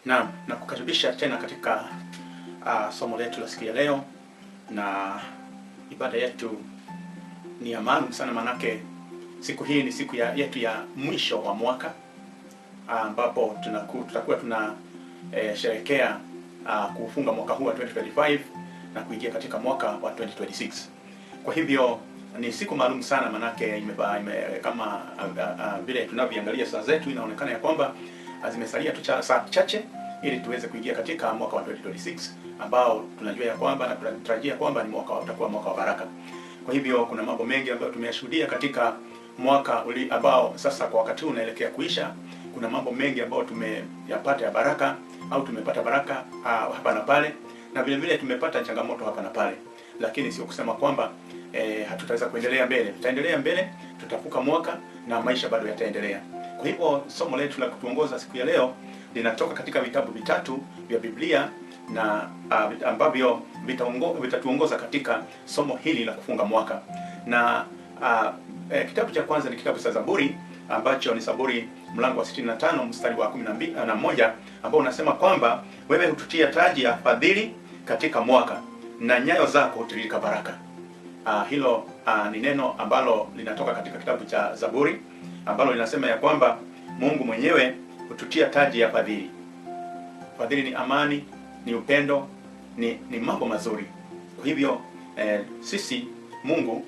Naam, nakukaribisha tena katika somo letu la siku ya leo, na ibada yetu ni ya maalum sana, manake siku hii ni siku yetu ya mwisho wa mwaka, ambapo tutakuwa sherekea kufunga mwaka huu wa 2025 na kuingia katika mwaka wa 2026. Kwa hivyo ni siku maalum sana, manake kama vile tunavyoangalia saa zetu, inaonekana ya kwamba zimesalia tu saa chache ili tuweze kuingia katika mwaka wa 2026, ambao tunajua ya kwamba na tunatarajia kwamba ni utakuwa mwaka wa baraka. Kwa hivyo kuna mambo mengi ambayo tumeyashuhudia katika mwaka ambao sasa kwa wakati huu unaelekea kuisha. Kuna mambo mengi ambayo tumeyapata ya baraka, au tumepata baraka hapa na pale, na vile vile tumepata changamoto hapa na pale, lakini sio kusema kwamba hatutaweza kuendelea mbele. Tutaendelea mbele, tutavuka mwaka na maisha bado yataendelea. Kwa hivyo somo letu la kutuongoza siku ya leo linatoka katika vitabu vitatu vya Biblia, na ambavyo vitatuongoza katika somo hili la kufunga mwaka. Na kitabu cha kwanza ni kitabu cha Zaburi, ambacho ni Zaburi mlango wa 65 mstari wa 11, ambao unasema kwamba wewe hututia taji ya fadhili katika mwaka, na nyayo zako hutiririka baraka. Hilo ni neno ambalo linatoka katika kitabu cha Zaburi, ambalo linasema ya kwamba Mungu mwenyewe hututia taji ya fadhili. Fadhili ni amani, ni upendo, ni mambo mazuri. Kwa hivyo sisi Mungu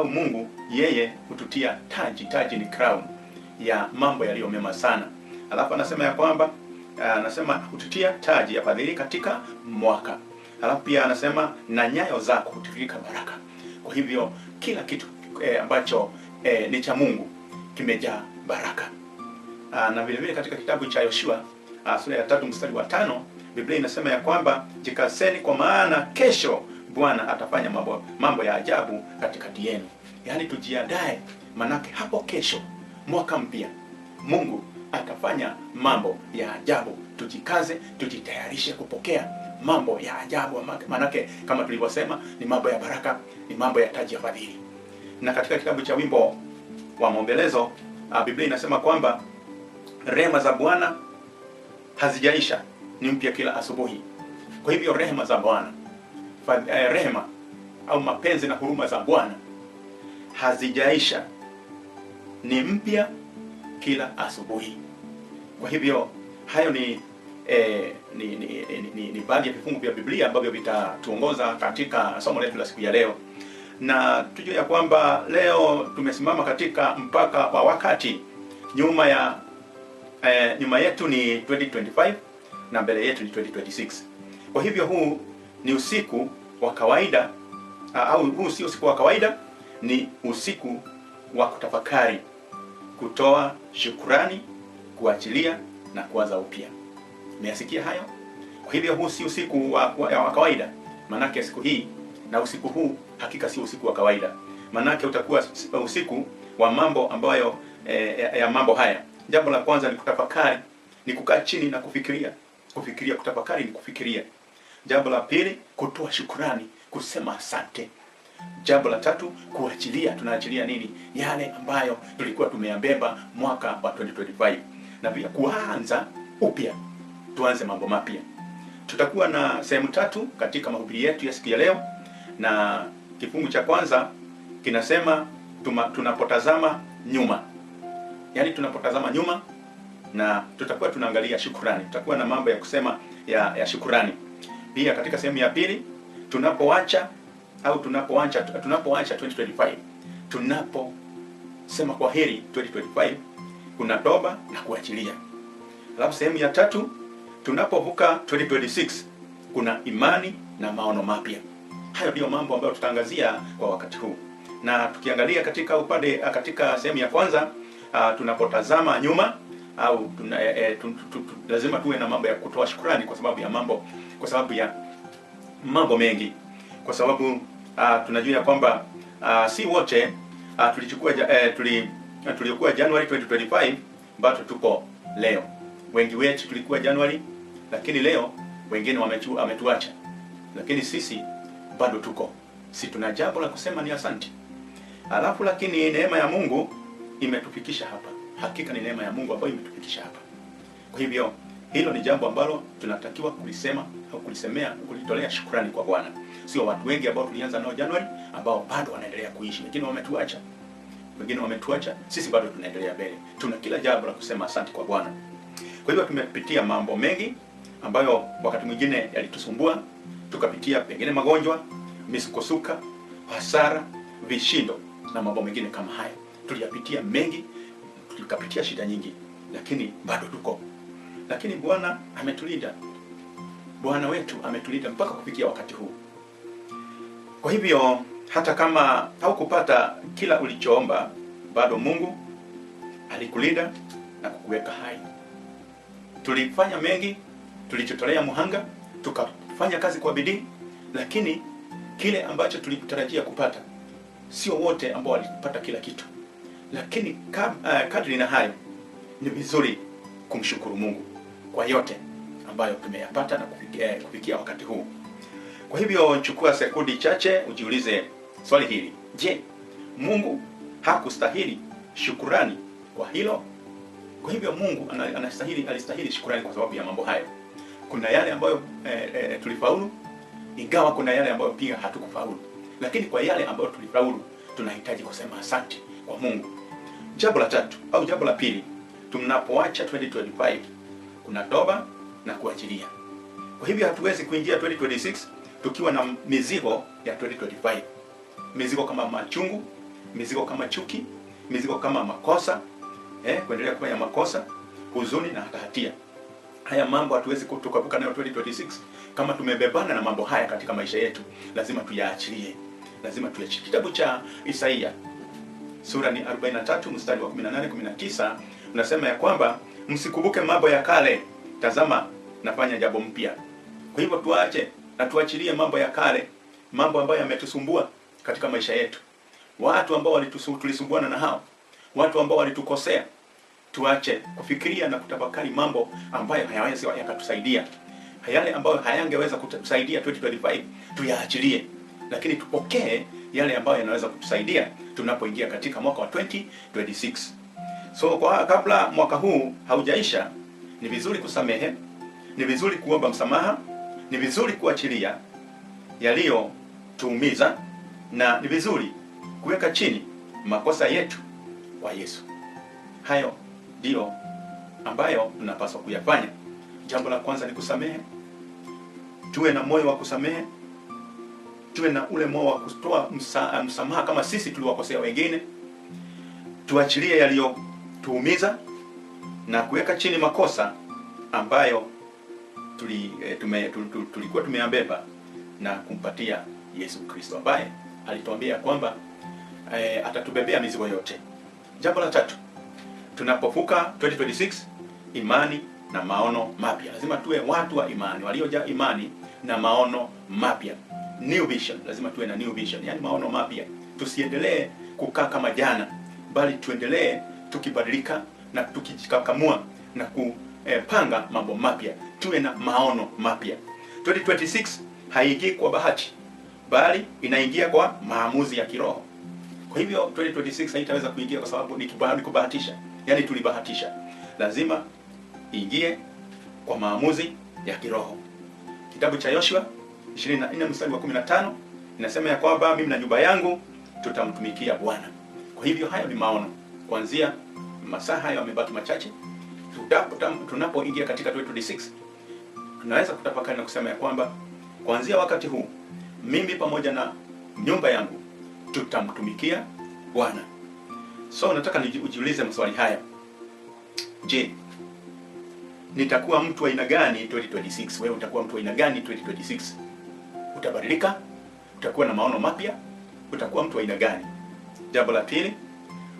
Mungu yeye hututia taji ni crown ya mambo yaliyo mema sana. Alafu anasema ya kwamba hututia taji ya fadhili katika mwaka. Alafu pia anasema na nyayo zako hutiririka baraka. Kwa hivyo kila kitu ambacho ni cha Mungu kimejaa baraka. Na vile vile katika kitabu cha Yoshua sura ya 3 mstari wa 5, Biblia inasema ya kwamba jikaseni, kwa maana kesho Bwana atafanya mambo ya ajabu katikati yenu. Yaani tujiandae, manake hapo kesho, mwaka mpya, Mungu atafanya mambo ya ajabu. Tujikaze, tujitayarishe kupokea mambo ya ajabu, manake kama tulivyosema ni mambo ya baraka, ni mambo ya taji ya fadhili. Na katika kitabu cha wimbo wa maombelezo, Biblia inasema kwamba rehema za Bwana hazijaisha, ni mpya kila asubuhi. Kwa hivyo rehema za Bwana, rehema au mapenzi na huruma za Bwana hazijaisha, ni mpya kila asubuhi. Kwa hivyo hayo ni baadhi ya vifungu vya Biblia ambavyo vitatuongoza katika somo letu la siku ya leo. Na tujue ya kwamba leo tumesimama katika mpaka wa wakati. Nyuma yetu ni 2025 na mbele yetu ni 2026. Kwa hivyo huu ni usiku wa kawaida, au huu si usiku wa kawaida, ni usiku wa kutafakari, kutoa shukrani, kuachilia na kuanza upya. Umeyasikia hayo? Kwa hivyo huu si usiku wa kawaida, manake siku hii na usiku huu hakika si usiku wa kawaida, manake utakuwa usiku wa mambo ambayo ya mambo haya. Jambo la kwanza ni kutafakari, ni kukaa chini na kufikiria. Kutafakari ni kufikiria. Jambo la pili, kutoa shukrani, kusema asante. Jambo la tatu, kuachilia. Tunaachilia nini? Yale ambayo tulikuwa tumeyabeba mwaka wa 2025, na pia kuanza upya, tuanze mambo mapya. Tutakuwa na sehemu tatu katika mahubiri yetu ya siku ya leo, na kifungu cha kwanza kinasema tunapotazama nyuma. Yaani tunapotazama nyuma, na tutakuwa tunaangalia shukrani. Tutakuwa na mambo ya kusema ya shukrani. Pia katika sehemu ya pili, tunapoacha 2025, tunaposema kwa heri 2025, kuna toba na kuachilia. Alafu sehemu ya tatu, tunapovuka 2026, kuna imani na maono mapya. Hayo ndio mambo ambayo tutaangazia kwa wakati huu. Na tukiangalia katika sehemu ya kwanza, tunapotazama nyuma, au lazima tuwe na mambo ya kutoa shukrani kwa sababu ya mambo mengi. Kwa sababu tunajua ya kwamba si wote tulikuwa January 2025 bado tupo leo. Wengi wetu tulikuwa January, lakini leo wengine wametuacha, lakini sisi bado tuko. Si tuna jambo la kusema ni asante. Alafu lakini neema ya Mungu imetufikisha hapa. Hakika ni neema ya Mungu ambayo imetufikisha hapa. Kwa hivyo Hilo ni jambo ambalo tunatakiwa kulisema au kulisemea, kulitolea shukrani kwa Bwana. Sio watu wengi ambao tulianza nao Januari ambao bado wanaendelea kuishi. Wengine wametuacha. Wengine wametuacha, sisi bado tunaendelea mbele. Tuna kila jambo la kusema asante kwa Bwana. Kwa hivyo tumepitia mambo mengi ambayo wakati mwingine yalitusumbua, tukapitia pengine magonjwa, misukosuka, hasara, vishindo na mambo mengine kama haya. Tuliyapitia mengi, tukapitia shida nyingi, lakini bado tuko. Lakini Bwana ametulinda. Bwana wetu ametulinda mpaka kufikia wakati huu. Kwa hivyo hata kama haukupata kila ulichoomba, bado Mungu alikulinda na kukuweka hai. Tulifanya mengi, tulichotolea muhanga, tukafanya kazi kwa bidii, lakini kile ambacho tulitarajia kupata, sio wote ambao walipata kila kitu. Lakini kadri na hayo, ni vizuri kumshukuru Mungu kwa yote ambayo tumeyapata na kufikia wakati huu. Kwa hivyo chukua sekundi chache ujiulize swali hili. Je, Mungu hakustahili shukurani kwa hilo? Kwa hivyo Mungu alistahili shukurani kwa sababu ya mambo hayo. Kuna yale ambayo tulifaulu, ingawa kuna yale ambayo pia hatukufaulu. Lakini kwa yale ambayo tulifaulu, tunahitaji kusema asante kwa Mungu. Jambo la tatu au jambo la pili, tunapoacha 2025, kuna toba na kuachilia. Kwa hivyo hatuwezi kuingia 2026 tukiwa na mizigo ya 2025. Mizigo kama machungu, mizigo kama chuki, mizigo kama makosa, kuendelea kufanya makosa, huzuni na hata hatia. Haya mambo hatuwezi kutokavuka nayo 2026. Kama tumebebana na mambo haya katika maisha yetu, lazima tuyaachilie. Lazima tuyaachilie. Kitabu cha Isaia sura ni 43 mstari wa 18-19 unasema ya kwamba msikumbuke mambo ya kale, tazama nafanya jambo mpya. Kwa hivyo tuache na tuachilie mambo ya kale, mambo ambayo yametusumbua katika maisha yetu. Watu ambao tulisumbuana na hao, watu ambao walitukosea, tuache kufikiria na kutafakari mambo ambayo hayawezi yakatusaidia. Yale ambayo hayangeweza kutusaidia 2025 tuyaachilie, lakini tupokee yale ambayo yanaweza kutusaidia tunapoingia katika mwaka wa 2026. So kabla mwaka huu haujaisha, ni vizuri kusamehe, ni vizuri kuomba msamaha, ni vizuri kuachilia yaliyotuumiza, na ni vizuri kuweka chini makosa yetu kwa Yesu. Hayo ndio ambayo tunapaswa kuyafanya. Jambo la kwanza ni kusamehe. Tuwe na moyo wa kusamehe. Tuwe na ule moyo wa kutoa msamaha kama sisi tuliwakosea wengine. Tuachilie yaliyotuumiza na kuweka chini makosa ambayo tulikuwa tumeyabeba na kumpatia Yesu Kristo, ambaye alituambia kwamba atatubebea mizigo yote. Jambo la tatu, tunapovuka 2026, imani na maono mapya. Lazima tuwe watu wa imani, waliojaa imani na maono mapya. New vision, lazima tuwe na new vision, yani maono mapya. Tusiendelee kukaa kama jana, bali tuendelee tukibadilika na tukijikakamua na kupanga mambo mapya. Tuwe na maono mapya. 2026 haingii kwa bahati, bali inaingia kwa maamuzi ya kiroho. Kwa hivyo 2026 haitaweza kuingia kwa sababu ni kubahatisha, yani tulibahatisha. Lazima ingie kwa maamuzi ya kiroho. Kitabu cha Yoshua 24 mstari wa 15 inasema ya kwamba mimi na nyumba yangu tutamtumikia Bwana. Kwa hivyo hayo ni maono. Kuanzia masaa hayo yamebaki machache, tunapoingia katika 2026, tunaweza kutafakari na kusema ya kwamba kuanzia wakati huu mimi pamoja na nyumba yangu tutamtumikia Bwana. So nataka ujiulize maswali haya. Je, nitakuwa mtu wa aina gani 2026? Wewe utakuwa mtu wa aina gani 2026? Utabadilika? Utakuwa na maono mapya? Utakuwa mtu wa aina gani? Jambo la pili,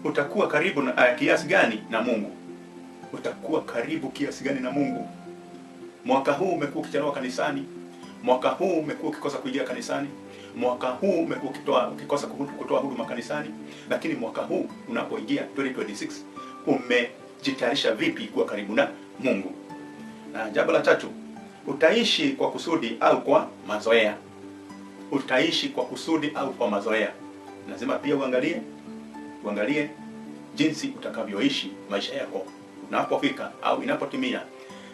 utakuwa karibu na kiasi gani na Mungu? Utakuwa karibu kiasi gani na Mungu? Mwaka huu umekuwa ukichelewa kanisani. Mwaka huu umekuwa ukikosa kuingia kanisani. Mwaka huu umekuwa ukikosa kutoa huduma kanisani. Lakini mwaka huu unapoingia 2026, umejitayarisha vipi kuwa karibu na Mungu? Na jambo la tatu, utaishi kwa kusudi au kwa mazoea? Utaishi kwa kusudi au kwa mazoea? Lazima pia uangalie jinsi utakavyoishi maisha yako unapofika au inapotimia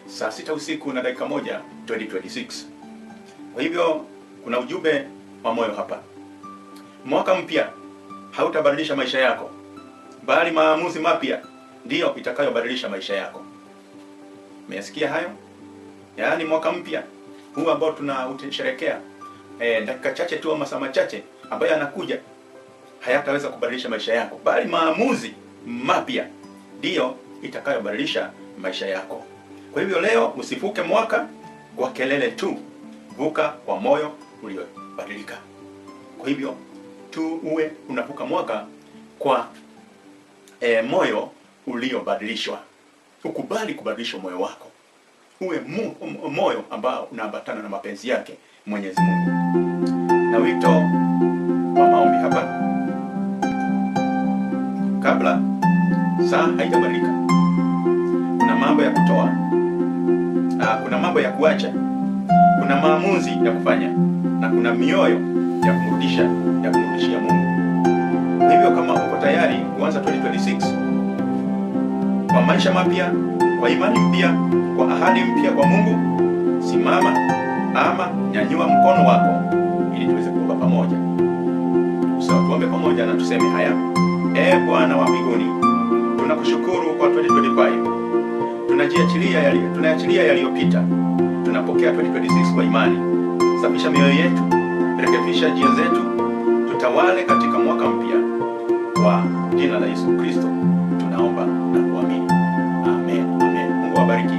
saa 6 usiku na dakika 1 2026. Kwa hivyo kuna ujumbe wa moyo hapa. Mwaka mpya hautabadilisha maisha yako, bali maamuzi mapya ndiyo itakayobadilisha maisha yako. Umesikia hayo? Yaani mwaka mpya huu ambao tunasherehekea dakika chache tu, masaa machache ambayo yanakuja, hayataweza kubadilisha maisha yako, bali maamuzi mapya ndiyo itakayobadilisha maisha yako. Kwa hivyo leo usivuke mwaka kwa kelele tu, vuka kwa moyo uliobadilika. Kwa hivyo tu uwe unavuka mwaka kwa moyo uliobadilishwa. Ukubali kubadilisha moyo wako, uwe moyo ambao unaambatana na mapenzi yake Mwenyezi Mungu. Na wito wa maombi hapa, kabla saa haijabadilika. Kuna mambo ya kutoa, kuna mambo ya kuacha, kuna maamuzi ya kufanya, na kuna mioyo ya kumrudishia Mungu. Kwa hivyo kama uko tayari kuanza 2026 kwa maisha mapya, kwa imani mpya, kwa ahadi mpya kwa Mungu, simama ama nyanyua mkono wako ili tuweze kuomba pamoja. Tuombe pamoja na tuseme haya. Bwana wa mbinguni, tunakushukuru kwa 2025. Tunaachilia yaliyopita. Tunapokea 2026 kwa imani. Safisha mioyo yetu, rekebisha njia zetu, tutawale katika mwaka mpya. Kwa jina la Yesu Kristo tunaomba na kuamini. Amen. Amen. Mungu awabariki.